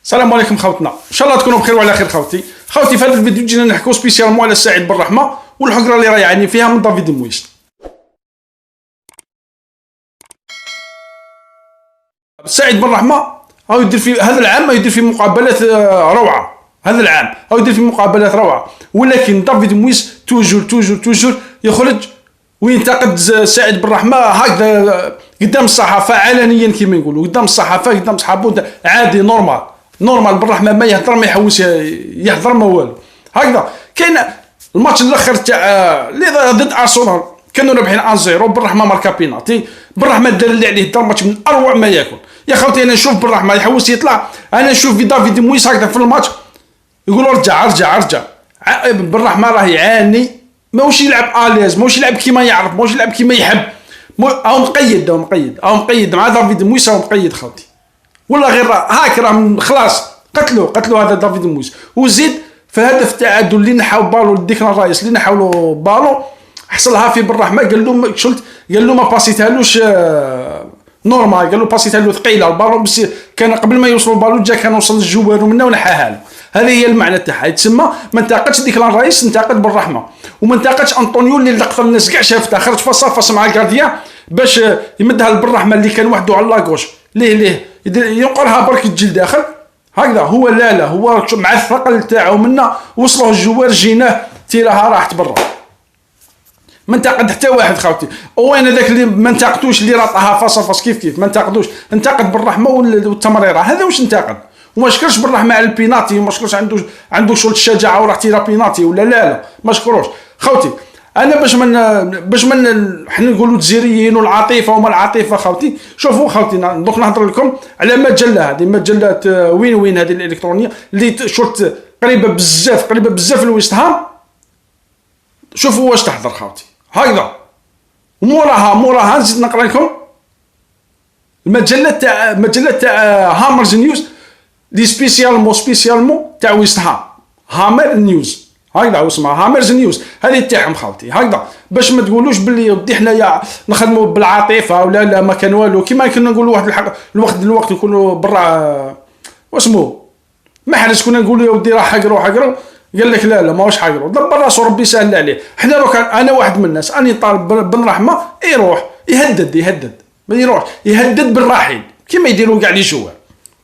السلام عليكم خوتنا، ان شاء الله تكونوا بخير وعلى خير خوتي. في هذا الفيديو جينا نحكوا سبيسيالمون على سعيد بن رحمه والحقره اللي راه يعاني فيها من دافيد مويس. سعيد بن رحمه هاو يدير في هذا العام يدير في مقابلات روعه، هذا العام هاو يدير في مقابلات روعه، ولكن دافيد مويس توجور يخرج وينتقد سعيد بن رحمه هكذا قدام الصحافه علنيا كما يقولوا، قدام الصحافه قدام صحابو عادي نورمال بن رحمه ما يهضر ما يحوس يهضر ما والو هكذا. كاين الماتش الاخر تاع اللي ضد ارسنال كانوا رابحين 1-0 بن رحمه ماركا بينالتي، بن رحمه دار اللي عليه دار ماتش من اروع ما يكون. يا خوتي انا نشوف بن رحمه يحوس يطلع، انا نشوف في دافيد مويس هكذا في الماتش يقول رجع بن رحمه راه يعاني، ماهوش يلعب اليز، ماهوش يلعب كيما يعرف، ماهوش يلعب كيما يحب، او مقيد مع دافيد مويس، او مقيد خوتي ولا غير هاك راه خلاص قتلوا هذا دافيد مويس. وزيد في هدف التعادل اللي نحاو بالو لديكلان رايس اللي نحاولوا بالو حصلها في بن رحمه، قال له ما باسيتهالوش نورمال، قال له باسيتها له ثقيله البالون، بس كان قبل ما يوصلوا البالون جا كان وصل للجوار ومنه ونحاها له. هذه هي المعنى تاعها، يتسمى ما انتقدش ديكلان رايس، انتقد بن رحمه، وما انتقدش انطونيو اللي لقطه الناس كاع شافتها، خرج فاس مع الكارديان باش يمدها لبن رحمه اللي كان وحده على لاكوش ليه ينقرها برك تجي لداخل هكذا. هو لا هو مع الثقل تاعو منا وصلوا الجوار جيناه تيراها راحت برا. ما انتقد حتى واحد خوتي، وين هذاك اللي ما انتقدوش اللي راطها فاس كيف ما انتقدوش، انتقد بن رحمه والتمريره هذا واش انتقد، وما شكرش بن رحمه على البيناتي، وما شكرش عنده شغل الشجاعه وراح تيرا بيناتي ولا لا ما شكروش خوتي. انا باش من حنا نقولوا الجزائريين والعاطفه وما العاطفه خوتي، شوفوا خوتي دوك نهضر لكم على مجله، هذه مجله وين هذه الالكترونيه اللي شفت قريبه بزاف لويست هام. شوفوا واش تحضر خوتي هكذا، وموراها نزيد نقرا لكم المجله تاع هامرز نيوز لي سبيسيالمون تاع ويست هام، هامر نيوز هكذا اسمها هامرز نيوز، هذه تاعهم خوتي هكذا، باش ما تقولوش باللي ودي حنايا نخدموا بالعاطفه ولا لا ما كان والو. كيما كنا نقولوا واحد الوقت يكونوا برا واسمو ما حناش كنا نقولوا يا ودي راه حقروا قال لك لا ماهوش حقروا، دبر راسو ربي سهل عليه. حنا لو كان انا واحد من الناس اني طالب بن رحمه يروح يهدد ما يروح يهدد بالرحيل كيما يديروا كاع لي جوار،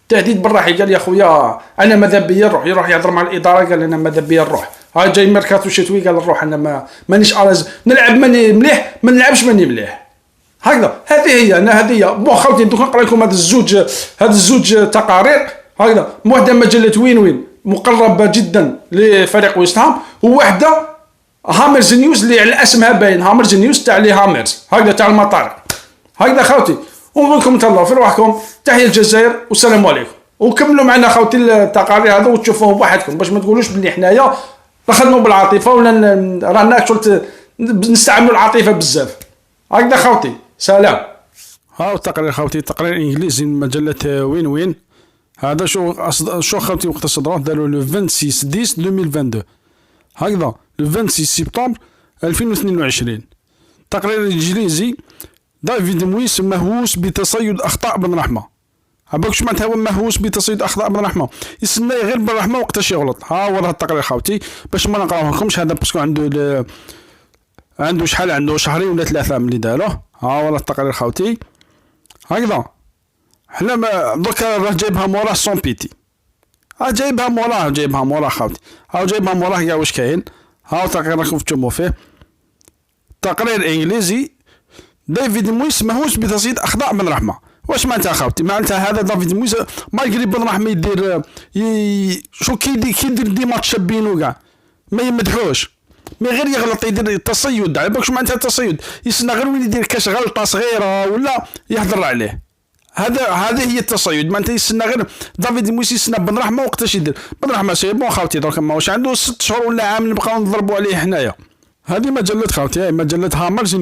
تهديد بالرحيل. قال يا خويا انا ماذا بيا يروح يهضر مع الاداره، قال انا ماذا بيا نروح، ها جاي ميركاتو شتوي قال نروح انا مانيش ارز نلعب ماني مليح ما نلعبش ماني مليح هكذا. هذه هي بون خوتي دوك نقرا لكم هاد الزوج تقارير هكذا، وحده مجله وين مقربه جدا لفريق ويست هام، وواحده هامرز نيوز اللي على اسمها باين هامرز نيوز تاع لي هامرز هكذا تاع المطار هكذا خوتي. ونقول لكم تهلاو في رواحكم، تحيه الجزائر والسلام عليكم. وكملوا معنا خوتي التقارير هذا وتشوفوهم بوحدكم باش ما تقولوش بلي حنايا نخدموا بالعاطفه ولا رانا شغل نستعملوا العاطفه بزاف هكذا خوتي. سلام. هاو التقرير خوتي، تقرير انجليزي من مجله وين هذا شو خوتي وقت صدروه داروا لو 26/10/2022 هكذا، لو 26 سبتمبر 2022. تقرير انجليزي، دافيد مويس مهووس بتصيد اخطاء بن رحمه. عباك شو معناتها هو مهووس بتصيد اخطاء بن رحمه؟ يستنى غير بن رحمه وقتاش يغلط. ها هو التقرير خوتي باش ما نقراوه لكمش، هذا باسكو عنده شحال، عنده شهرين ولا 3 ملي داروه. ها هو التقرير خوتي هكذا. حنا دوكا راه جايبها موراه سون بيتي، جايبها موراه خوتي، هاو جايبها موراه كاع واش كاين. هاو تقرير راكم تشوفوا فيه، تقرير انجليزي، دافيد مويس مهووس بتصيد اخطاء بن رحمه. واش معناتها خوتي؟ معناتها هذا دافيد مويس مالغري بن رحمه يدير شو كيدير ديما تشابينو كاع ما يمدحوش، مي غير يغلط يدير تصيد. على بالك شو معناتها التصيد؟ يسنى غير وين يدير كاش غلطه صغيره ولا يهضر عليه، هذه هي التصيد. معناتها يسنى غير دافيد مويس يسنى بن رحمه وقتاش يدير بن رحمه سي بون خوتي، درك ماهوش عنده 6 شهور ولا عام نبقاو نضربوا عليه حنايا. هذه مجله خوتي، مجله هامرز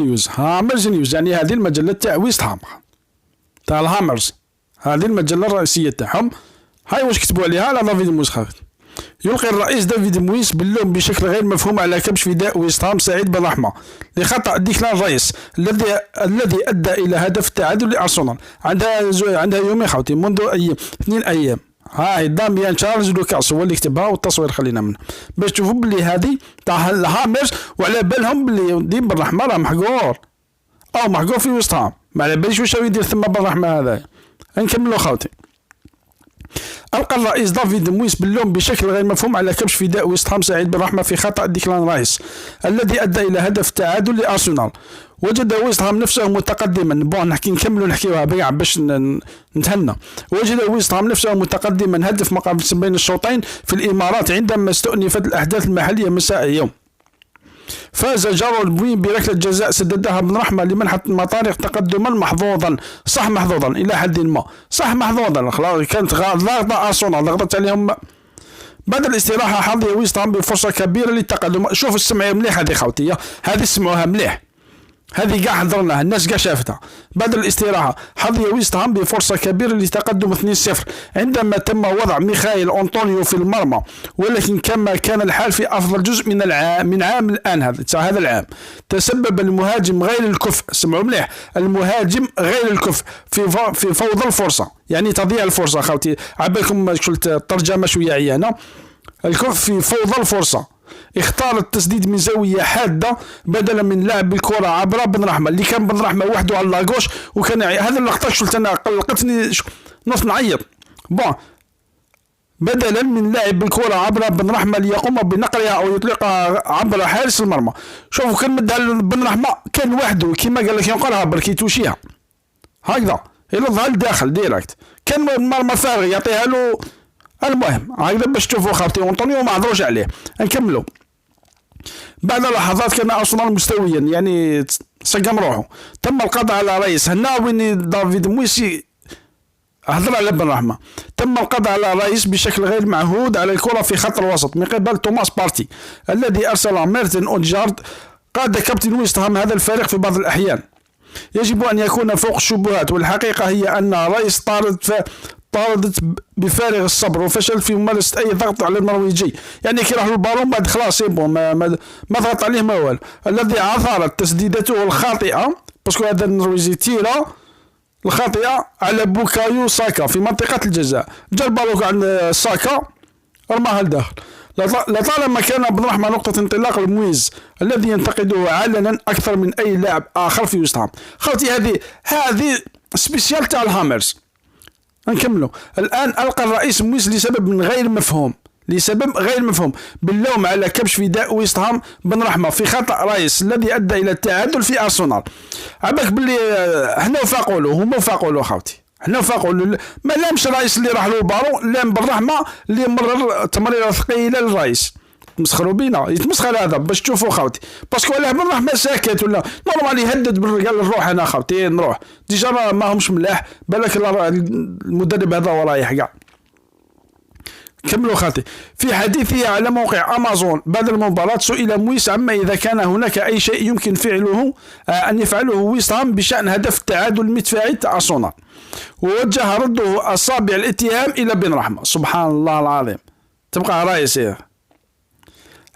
نيوز يعني هذه المجله تاع ويست هام تاع الهامرز، هذه المجله الرئيسيه تاعهم. هاي واش كتبوا عليها على دافيد مويس خوتي. يلقي الرئيس دافيد مويس باللوم بشكل غير مفهوم على كبش فداء ويست هام سعيد بن رحمه لخطأ ديكلان رايس الذي ادى الى هدف التعادل لارسنال عندها يومين خوتي منذ 2 ايام هاي داميان تشارلز لوكاس هو اللي كتبها، والتصوير خلينا منه باش تشوفوا بلي هذه تاع الهامرز، وعلى بالهم بلي ديم بالرحمه راه محقور او محقور في وسط هام، ما على باليش واش يدير ثم بالرحمه هذا. نكملوا خوتي. ألقى الرئيس دافيد مويس باللوم بشكل غير مفهوم على كبش فداء ويست هام سعيد بن رحمة في خطأ ديكلان رايس الذي أدى إلى هدف التعادل لأرسنال. وجد ويست هام نفسه متقدما، نحكيوها بقى باش نتهنى. وجد ويست هام نفسه متقدما هدف مقابل بين الشوطين في الإمارات عندما استؤنفت الأحداث المحلية مساء يوم. فاز جارو البوين بركلة جزاء سددها بن رحمة لمنحة المطارق تقدما محظوظا، صح محظوظا إلى حد ما، صح محظوظا، خلاص كانت ضاغطة أرسنال ضغطت عليهم. بعد الاستراحة حظي ويست هام بفرصة كبيرة للتقدم. شوفوا السمع مليح هذه خوتي، هذه سمعوها مليح، هذه كاع حضرناها الناس كاع شافتها. بعد الاستراحة حظي ويست هام بفرصة كبيرة لتقدم 2-0 عندما تم وضع ميخائيل أنطونيو في المرمى، ولكن كما كان الحال في أفضل جزء من عام الآن هذا العام، تسبب المهاجم غير الكفء، سمعوا مليح، المهاجم غير الكفء في فوضى الفرصة، يعني تضييع الفرصة خوتي، عبالكم قلت الترجمة شوية عيانة، الكفء في فوضى الفرصة. اختار التسديد من زاوية حادة بدلا من لعب الكرة عبر بن رحمة اللي كان بن رحمة وحده على لاغوش، وكان هذا اللقطة شفت انا قلقتني نص نعيط. بدلا من لعب الكرة عبر بن رحمة ليقوم بنقلها او يطلقها عبر حارس المرمى. شوفوا كان مدها بن رحمة كان وحده كما قال لك ينقلها بركي توشيها هكذا يلظها لداخل ديريكت، كان المرمى فارغ يعطيها له. المهم هكذا باش تشوفوا خاطي أنطونيو ما عذروش عليه. نكملوا. بعد لحظات كان أرسنال مستويا، يعني سقم روحه. تم القضاء على رئيس هنا وين دافيد مويسي هضر على بن رحمة. تم القضاء على رئيس بشكل غير معهود على الكرة في خط الوسط من قبل توماس بارتي الذي أرسل ميرتن أوديجارد قاد كابتن ويست هام هذا الفريق في بعض الأحيان. يجب أن يكون فوق الشبهات، والحقيقة هي أن رئيس طاردت بفارغ الصبر وفشل في ممارسة أي ضغط على النرويجي، يعني كي راح البالون بعد خلاص ما ضغط عليه ما والو، الذي عثرت تسديدته الخاطئة باسكو هذا النرويجي تيرا الخاطئة على بوكايو ساكا في منطقة الجزاء، جا البالون عند ساكا رماها لداخل. لطالما كان بن رحمة نقطة انطلاق المميز الذي ينتقده علنا أكثر من أي لاعب آخر في ويست هام. خوتي هذه سبيسيال تاع الهامرز. نكملوا. الآن ألقى الرئيس مويس لسبب غير مفهوم باللوم على كبش فداء ويست هام بن رحمة في خطأ رئيس الذي أدى إلى التعادل في أرسنال. عباك باللي احنا وفاقوا له، هما وفاقوا له خوتي، احنا وفاقوا له، ما لامش الرئيس اللي راح له البارون، لام بن رحمة اللي مرر تمريرة ثقيلة للرئيس. يتمسخروا بينا، يتمسخر هذا باش تشوفوا خوتي، باسكو علاه بن رحمة ساكت ولا نورمال يهدد بالرجال نروح انا خوتي نروح ديجا ما همش ملاح، بالك المدرب هذا ورايح كاع. كملوا خاطي. في حديثه على موقع أمازون بعد المباراة سئل مويس عما إذا كان هناك أي شيء يمكن فعله أن يفعله ويست هام بشأن هدف التعادل المدفعي تاع أرسنال، ووجه رده أصابع الاتهام إلى بن رحمة. سبحان الله العظيم، تبقى رئيسية.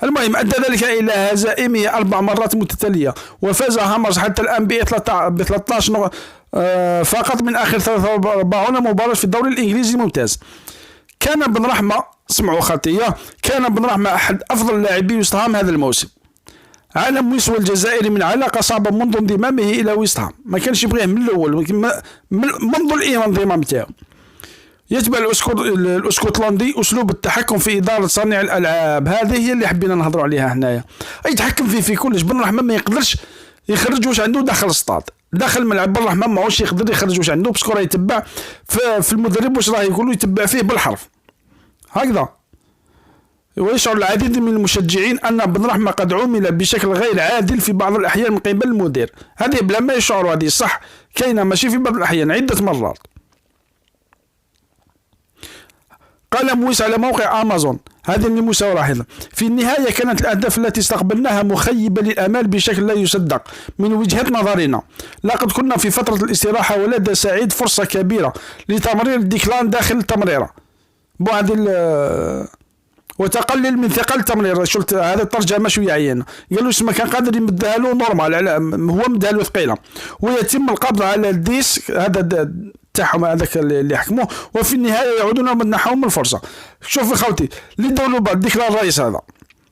المهم أدى ذلك إلى هزائمه 4 مرات متتالية، وفاز هامرز حتى الآن ب 13 فقط من آخر 43 مباراة في الدوري الإنجليزي الممتاز. كان بن رحمة، سمعوا خطية، كان بن رحمة أحد أفضل لاعبي ويست هام هذا الموسم. عالم مويس الجزائري من علاقة صعبة منذ انضمامه إلى ويست هام، ما كانش يبغيه من الأول منذ الانضمام تاعو. يتبع الاسكتلندي اسلوب التحكم في اداره صانع الالعاب، هذه هي اللي حبينا نهضروا عليها هنايا. يتحكم فيه كلش. بن رحمة ما يقدرش يخرج واش عنده داخل السطاد، داخل الملعب. بن رحمة ماهوش يقدر يخرج واش عنده باسكو راه يتبع في المدرب واش راه يقولوا، يتبع فيه بالحرف هكذا. ويشعر العديد من المشجعين ان بن رحمة قد عُمل بشكل غير عادل في بعض الاحيان من قبل المدير. هذه بلا ما يشعروا، هذه صح كاينه ماشي في بعض الاحيان، عده مرات. قال مويس على موقع أمازون هذه المساواة لاحظا: في النهاية كانت الأهداف التي استقبلناها مخيبة للآمال بشكل لا يصدق من وجهة نظرنا. لقد كنا في فترة الاستراحة ولدى سعيد فرصة كبيرة لتمرير ديكلان داخل التمريرة وتقلل من ثقل التمرير. شلت هذا الترجمة شوية عينة، قالوا اسمه كان قادر يمدها له نورمال، هو مدها له ثقيلة، ويتم القبض على الديسك هذا تاعهم هذاك اللي حكموه، وفي النهايه يعودون منحهم الفرصه. شوف خوتي اللي دولوا بعد ذكرى الرئيس هذا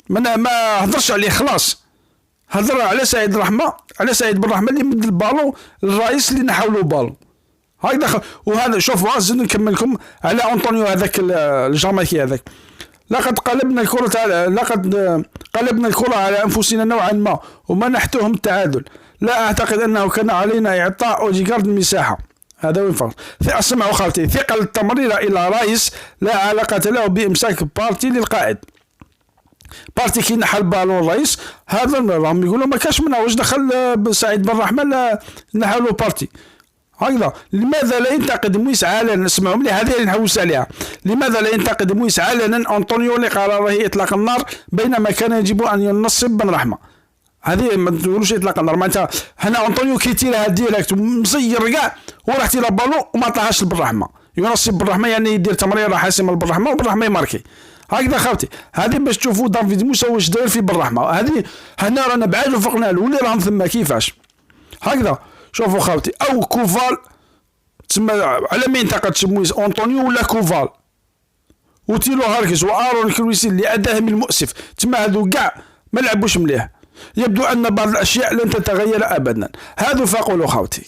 ما هضرش عليه خلاص، هضر على سعيد الرحمه، على سعيد بن الرحمه اللي مد البالو للرئيس اللي نحاولوا البالو هكذا. وهذا شوفوا زيد نكمل لكم على أنطونيو هذاك الجامايكي هذاك. لقد قلبنا الكرة على أنفسنا نوعا ما ومنحتهم التعادل. لا أعتقد أنه كان علينا إعطاء أوديغارد المساحة. هذا وين فرق. اسمعوا خالتي، ثقل التمرير إلى رئيس لا علاقة له بإمساك بارتي للقائد. بارتي كي نحل بالون الرئيس هذا راهم يقولوا ما كاش منها واش دخل سعيد بن الرحمن نحلوا بارتي هكذا. لماذا لا ينتقد مويس علنا؟ اسمعوا مليح هذه اللي نحوس عليها. لماذا لا ينتقد مويس علنا أنطونيو لقراره إطلاق النار بينما كان يجب أن ينصب بن رحمة؟ هذه ما تقولوش إطلاق النار. معناتها هنا أنطونيو كيتيرها ديريكت مصير كاع وراح تيرا بالو وما طاهاش بن رحمة، ينصب بن رحمة يعني يدير تمريره حاسمة لبن رحمة وبن رحمة يماركي هكذا. خاوتي هذه باش تشوفوا دافيد موسى واش داير في بن رحمة. هذه هنا رانا بعاد وفقنا له واللي راهم ثم كيفاش هكذا. شوفوا خاوتي او كوفال تسمى على ما ينتقدش مويس أنطونيو ولا كوفال وتيلو هاركس وارون كرويسي اللي اداهم المؤسف تسمى هذو كاع ما لعبوش مليح. يبدو ان بعض الاشياء لن تتغير ابدا. هذا فاقولوا خاوتي.